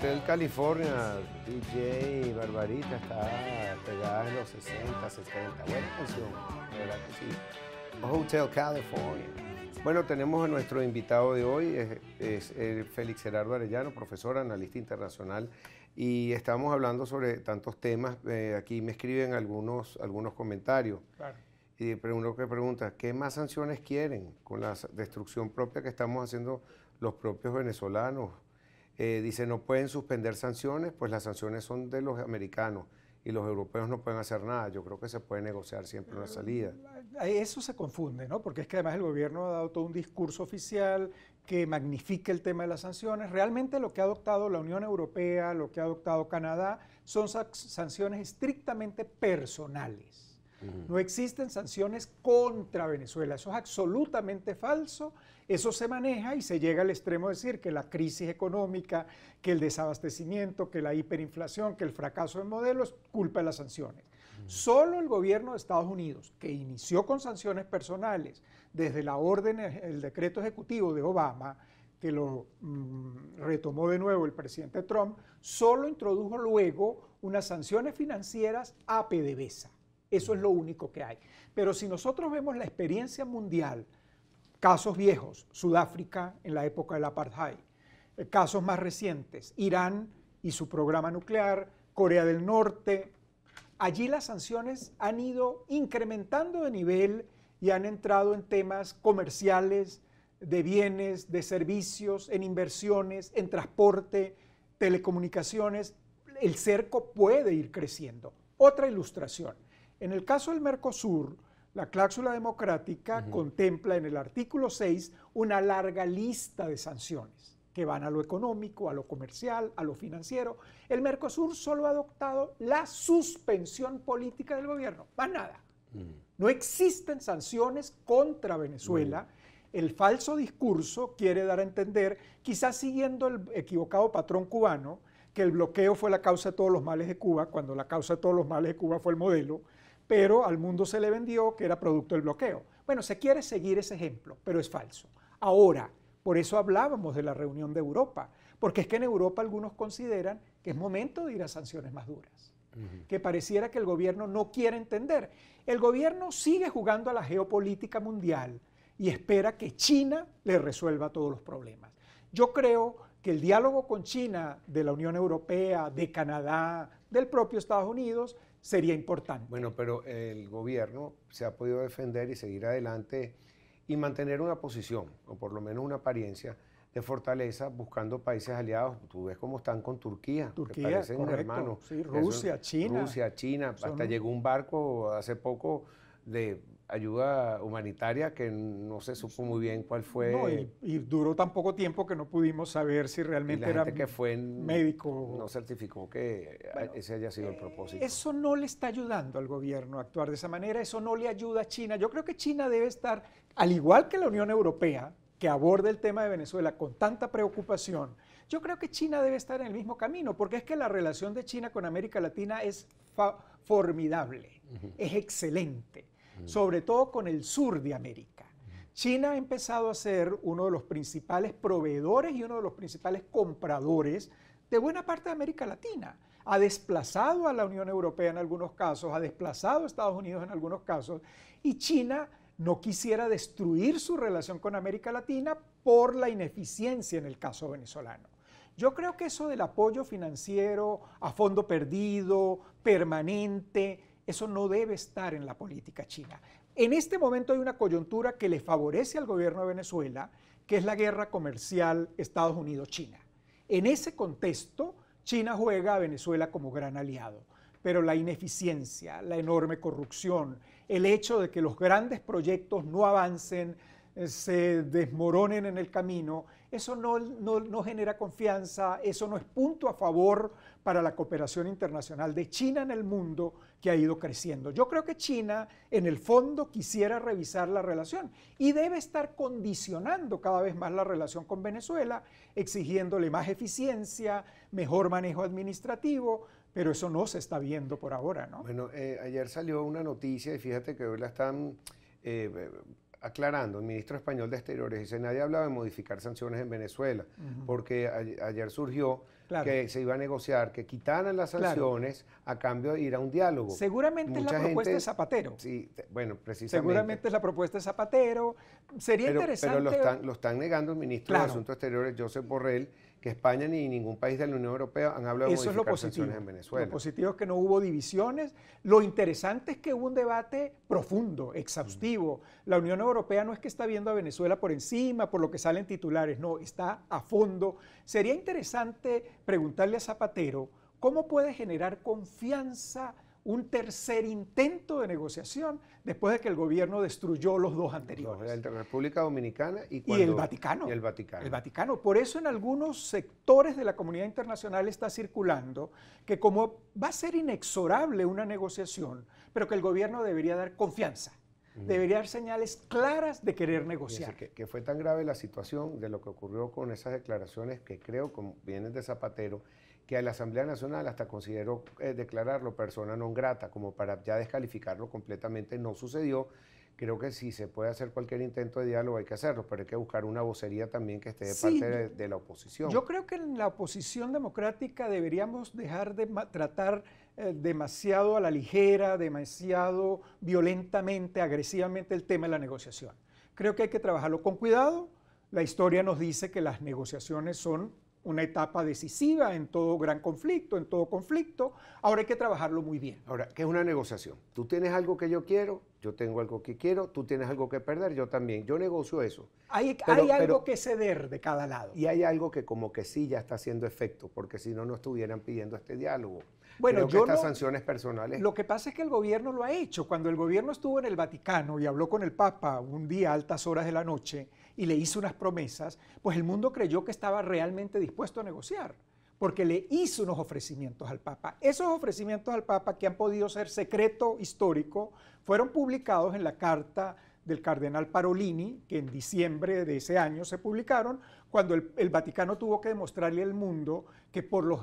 Hotel California, DJ Barbarita, está pegada en los 60, 70. Buena canción, de verdad que sí. Hotel California. Bueno, tenemos a nuestro invitado de hoy, es Félix Gerardo Arellano, profesor, analista internacional, y estamos hablando sobre tantos temas. Aquí me escriben algunos comentarios. Claro. Y uno que pregunta, ¿qué más sanciones quieren con la destrucción propia que estamos haciendo los propios venezolanos? Dice, no pueden suspender sanciones, pues las sanciones son de los americanos y los europeos no pueden hacer nada. Yo creo que se puede negociar siempre una salida. Eso se confunde, ¿no? Porque es que además el gobierno ha dado todo un discurso oficial que magnifica el tema de las sanciones. Realmente lo que ha adoptado la Unión Europea, lo que ha adoptado Canadá, son sanciones estrictamente personales. No existen sanciones contra Venezuela, eso es absolutamente falso. Eso se maneja y se llega al extremo de decir que la crisis económica, que el desabastecimiento, que la hiperinflación, que el fracaso del modelo es culpa de las sanciones. Solo el gobierno de Estados Unidos, que inició con sanciones personales desde la orden, el decreto ejecutivo de Obama, que lo retomó de nuevo el presidente Trump, solo introdujo luego unas sanciones financieras a PDVSA. Eso es lo único que hay. Pero si nosotros vemos la experiencia mundial, casos viejos, Sudáfrica en la época del apartheid, casos más recientes, Irán y su programa nuclear, Corea del Norte, allí las sanciones han ido incrementando de nivel y han entrado en temas comerciales, de bienes, de servicios, en inversiones, en transporte, telecomunicaciones. El cerco puede ir creciendo. Otra ilustración. En el caso del Mercosur, la cláusula democrática contempla en el artículo 6 una larga lista de sanciones que van a lo económico, a lo comercial, a lo financiero. El Mercosur solo ha adoptado la suspensión política del gobierno, más nada. No existen sanciones contra Venezuela. El falso discurso quiere dar a entender, quizás siguiendo el equivocado patrón cubano, que el bloqueo fue la causa de todos los males de Cuba, cuando la causa de todos los males de Cuba fue el modelo, pero al mundo se le vendió que era producto del bloqueo. Bueno, se quiere seguir ese ejemplo, pero es falso. Ahora, por eso hablábamos de la reunión de Europa, porque es que en Europa algunos consideran que es momento de ir a sanciones más duras, que pareciera que el gobierno no quiere entender. El gobierno sigue jugando a la geopolítica mundial y espera que China le resuelva todos los problemas. Yo creo que el diálogo con China de la Unión Europea, de Canadá, del propio Estados Unidos, sería importante. Bueno, pero el gobierno se ha podido defender y seguir adelante y mantener una posición, o por lo menos una apariencia de fortaleza, buscando países aliados. Tú ves cómo están con Turquía, que parecen correcto, hermanos. sí, Rusia, China. Rusia, China, hasta llegó un barco hace poco de ayuda humanitaria que no se supo muy bien cuál fue. No, y duró tan poco tiempo que no pudimos saber si realmente era que fue médico. No certificó que ese haya sido el propósito. Eso no le está ayudando al gobierno a actuar de esa manera, eso no le ayuda a China. Yo creo que China debe estar, al igual que la Unión Europea, que aborda el tema de Venezuela con tanta preocupación, yo creo que China debe estar en el mismo camino, porque es que la relación de China con América Latina es formidable, es excelente. Sobre todo con el sur de América. China ha empezado a ser uno de los principales proveedores y uno de los principales compradores de buena parte de América Latina. Ha desplazado a la Unión Europea en algunos casos, ha desplazado a Estados Unidos en algunos casos, y China no quisiera destruir su relación con América Latina por la ineficiencia en el caso venezolano. Yo creo que eso del apoyo financiero a fondo perdido, permanente, eso no debe estar en la política china. En este momento hay una coyuntura que le favorece al gobierno de Venezuela, que es la guerra comercial Estados Unidos-China. En ese contexto, China juega a Venezuela como gran aliado, pero la ineficiencia, la enorme corrupción, el hecho de que los grandes proyectos no avancen, se desmoronen en el camino, eso no genera confianza, eso no es punto a favor para la cooperación internacional de China en el mundo, que ha ido creciendo. Yo creo que China en el fondo quisiera revisar la relación y debe estar condicionando cada vez más la relación con Venezuela, exigiéndole más eficiencia, mejor manejo administrativo, pero eso no se está viendo por ahora, ¿no? Bueno, ayer salió una noticia y fíjate que hoy la están aclarando, el ministro español de Exteriores dice, nadie hablaba de modificar sanciones en Venezuela, porque ayer surgió claro. que se iba a negociar, que quitaran las sanciones a cambio de ir a un diálogo. Seguramente Mucha es la propuesta gente, de Zapatero. Sí, bueno, precisamente. Seguramente es la propuesta de Zapatero. Sería interesante. Pero lo están negando el ministro de Asuntos Exteriores, Josep Borrell, que España ni ningún país de la Unión Europea han hablado de modificar sanciones en Venezuela. Lo positivo es que no hubo divisiones. Lo interesante es que hubo un debate profundo, exhaustivo. La Unión Europea no es que está viendo a Venezuela por encima, por lo que salen titulares, no, está a fondo. Sería interesante preguntarle a Zapatero cómo puede generar confianza un tercer intento de negociación después de que el gobierno destruyó los dos anteriores. El de República Dominicana y el Vaticano. Y el Vaticano. El Vaticano. Por eso en algunos sectores de la comunidad internacional está circulando que como va a ser inexorable una negociación, pero que el gobierno debería dar confianza. Debería dar señales claras de querer negociar. Que fue tan grave la situación de lo que ocurrió con esas declaraciones que creo que vienen de Zapatero, que a la Asamblea Nacional hasta consideró declararlo persona non grata, como para ya descalificarlo completamente. No sucedió. Creo que si se puede hacer cualquier intento de diálogo hay que hacerlo, pero hay que buscar una vocería también que esté de parte de la oposición. Yo creo que en la oposición democrática deberíamos dejar de tratar demasiado a la ligera, demasiado violentamente, agresivamente el tema de la negociación. Creo que hay que trabajarlo con cuidado. La historia nos dice que las negociaciones son una etapa decisiva en todo gran conflicto, en todo conflicto. Ahora hay que trabajarlo muy bien. Ahora, ¿qué es una negociación? Tú tienes algo que yo quiero, yo tengo algo que quiero, tú tienes algo que perder, yo también. Yo negocio eso. Hay algo que ceder de cada lado. Y hay algo que como que sí ya está haciendo efecto, porque si no, no estuvieran pidiendo este diálogo. Bueno, creo que estas sanciones personales... Lo que pasa es que el gobierno lo ha hecho. Cuando el gobierno estuvo en el Vaticano y habló con el Papa un día a altas horas de la noche y le hizo unas promesas, pues el mundo creyó que estaba realmente dispuesto a negociar, porque le hizo unos ofrecimientos al Papa. Esos ofrecimientos al Papa, que han podido ser secreto histórico, fueron publicados en la carta del cardenal Parolini, que en diciembre de ese año se publicaron, cuando el Vaticano tuvo que demostrarle al mundo que por los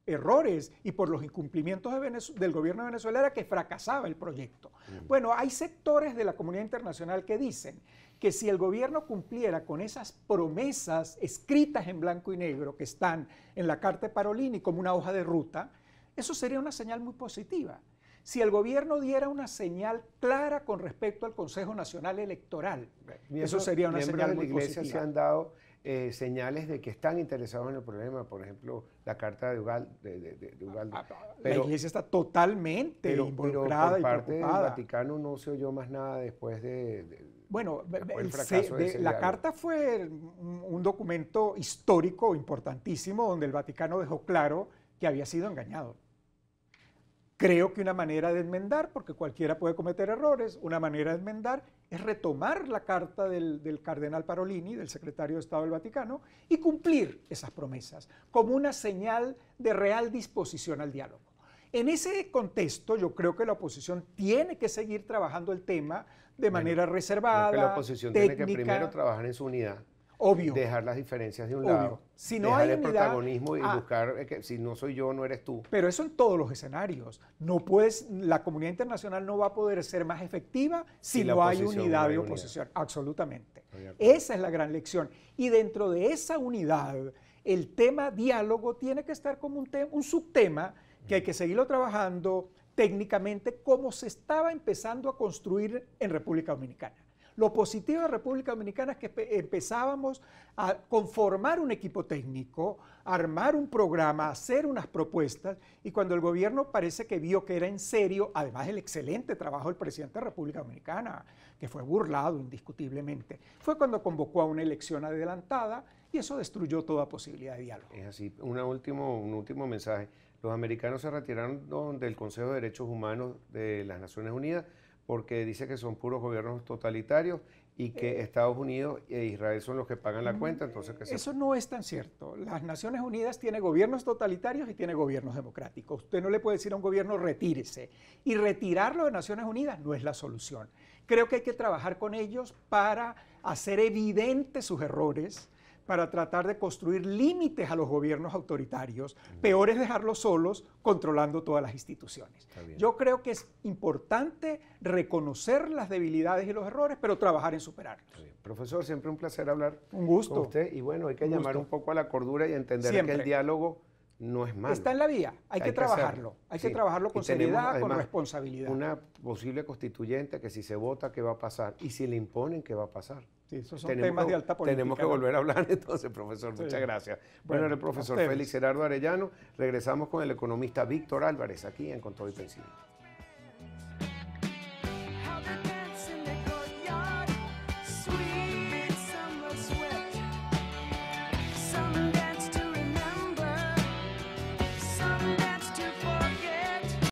errores y por los incumplimientos del gobierno de Venezuela era que fracasaba el proyecto. Bueno, hay sectores de la comunidad internacional que dicen que si el gobierno cumpliera con esas promesas escritas en blanco y negro que están en la carta de Parolini como una hoja de ruta, eso sería una señal muy positiva. Si el gobierno diera una señal clara con respecto al Consejo Nacional Electoral, eso sería una señal muy positiva. Miembros de la Iglesia se han dado señales de que están interesados en el problema, por ejemplo, la carta de Ugalde. La Iglesia está totalmente involucrada y preocupada. Por parte del Vaticano no se oyó más nada después bueno, el fracaso de la carta fue un documento histórico importantísimo donde el Vaticano dejó claro que había sido engañado. Creo que una manera de enmendar, porque cualquiera puede cometer errores, una manera de enmendar es retomar la carta del cardenal Parolini, del secretario de Estado del Vaticano, y cumplir esas promesas como una señal de real disposición al diálogo. En ese contexto, yo creo que la oposición tiene que seguir trabajando el tema de manera reservada, creo que la oposición técnica, tiene que primero trabajar en su unidad. Obvio. Dejar las diferencias de un lado. Si no dejar hay el unidad, protagonismo y buscar que si no soy yo, no eres tú. Pero eso en todos los escenarios. La comunidad internacional no va a poder ser más efectiva si no hay unidad de oposición. Absolutamente. Esa es la gran lección. Y dentro de esa unidad, el tema diálogo tiene que estar como un subtema que hay que seguirlo trabajando técnicamente como se estaba empezando a construir en República Dominicana. Lo positivo de República Dominicana es que empezábamos a conformar un equipo técnico, armar un programa, hacer unas propuestas, y cuando el gobierno parece que vio que era en serio, además del excelente trabajo del presidente de República Dominicana, que fue burlado indiscutiblemente, fue cuando convocó a una elección adelantada y eso destruyó toda posibilidad de diálogo. Es así. Un último mensaje. Los americanos se retiraron del Consejo de Derechos Humanos de las Naciones Unidas porque dice que son puros gobiernos totalitarios y que Estados Unidos e Israel son los que pagan la cuenta. Entonces, eso no es tan cierto. Las Naciones Unidas tiene gobiernos totalitarios y tiene gobiernos democráticos. Usted no le puede decir a un gobierno retírese. Y retirarlo de Naciones Unidas no es la solución. Creo que hay que trabajar con ellos para hacer evidentes sus errores, para tratar de construir límites a los gobiernos autoritarios. Peor es dejarlos solos controlando todas las instituciones. Yo creo que es importante reconocer las debilidades y los errores, pero trabajar en superarlos. Profesor, siempre un placer hablar con usted. Y bueno, hay que llamar un poco a la cordura y entender que el diálogo no es malo. Está en la vía, hay que trabajarlo. Hay que trabajarlo con seriedad, con además responsabilidad. Una posible constituyente que si se vota, ¿qué va a pasar? Y si le imponen, ¿qué va a pasar? Sí, esos son temas de alta política. Tenemos que volver a hablar entonces, profesor. Sí. Muchas gracias. Bueno, el profesor Félix Gerardo Arellano. Regresamos con el economista Víctor Álvarez aquí en Con Todo y Pensión.